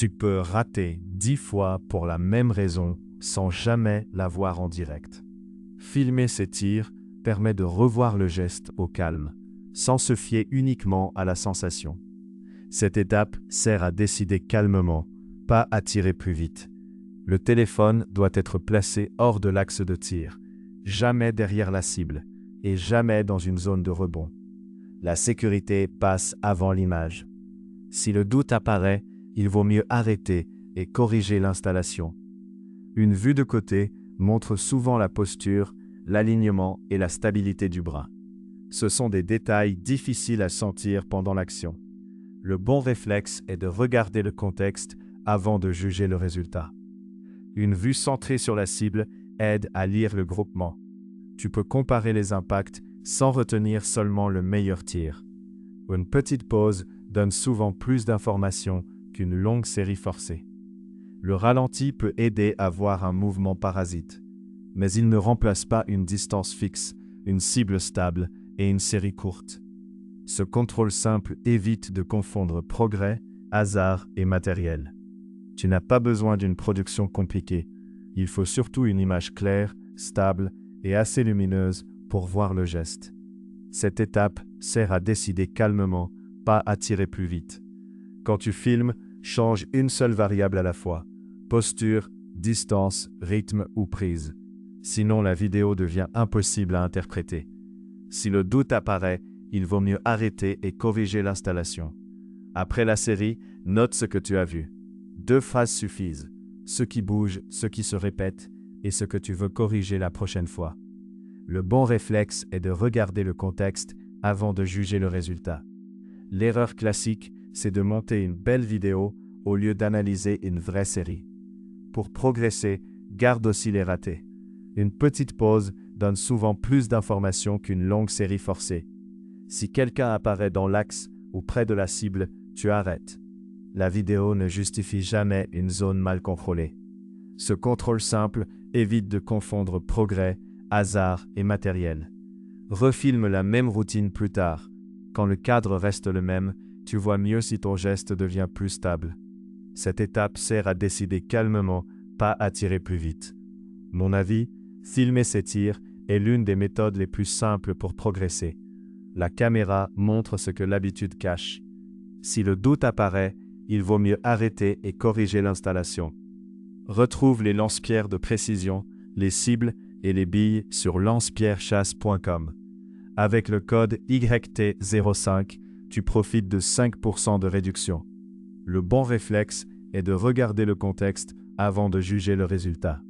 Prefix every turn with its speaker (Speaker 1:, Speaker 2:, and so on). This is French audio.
Speaker 1: Tu peux rater 10 fois pour la même raison sans jamais la voir en direct. Filmer ces tirs permet de revoir le geste au calme, sans se fier uniquement à la sensation. Cette étape sert à décider calmement, pas à tirer plus vite. Le téléphone doit être placé hors de l'axe de tir, jamais derrière la cible et jamais dans une zone de rebond. La sécurité passe avant l'image. Si le doute apparaît, il vaut mieux arrêter et corriger l'installation. Une vue de côté montre souvent la posture, l'alignement et la stabilité du bras. Ce sont des détails difficiles à sentir pendant l'action. Le bon réflexe est de regarder le contexte avant de juger le résultat. Une vue centrée sur la cible aide à lire le groupement. Tu peux comparer les impacts sans retenir seulement le meilleur tir. Une petite pause donne souvent plus d'informations qu'une longue série forcée. Le ralenti peut aider à voir un mouvement parasite, mais il ne remplace pas une distance fixe, une cible stable et une série courte. Ce contrôle simple évite de confondre progrès, hasard et matériel. Tu n'as pas besoin d'une production compliquée. Il faut surtout une image claire, stable et assez lumineuse pour voir le geste. Cette étape sert à décider calmement, pas à tirer plus vite. Quand tu filmes, change une seule variable à la fois. Posture, distance, rythme ou prise. Sinon, la vidéo devient impossible à interpréter. Si le doute apparaît, il vaut mieux arrêter et corriger l'installation. Après la série, note ce que tu as vu. 2 phrases suffisent. Ce qui bouge, ce qui se répète et ce que tu veux corriger la prochaine fois. Le bon réflexe est de regarder le contexte avant de juger le résultat. L'erreur classique, c'est de monter une belle vidéo au lieu d'analyser une vraie série. Pour progresser, garde aussi les ratés. Une petite pause donne souvent plus d'informations qu'une longue série forcée. Si quelqu'un apparaît dans l'axe ou près de la cible, tu arrêtes. La vidéo ne justifie jamais une zone mal contrôlée. Ce contrôle simple évite de confondre progrès, hasard et matériel. Refilme la même routine plus tard. Quand le cadre reste le même, tu vois mieux si ton geste devient plus stable. Cette étape sert à décider calmement, pas à tirer plus vite. Mon avis, filmer ces tirs est l'une des méthodes les plus simples pour progresser. La caméra montre ce que l'habitude cache. Si le doute apparaît, il vaut mieux arrêter et corriger l'installation. Retrouve les lance-pierres de précision, les cibles et les billes sur lancepierrechasse.com. Avec le code YT05, tu profites de 5% de réduction. Le bon réflexe est de regarder le contexte avant de juger le résultat.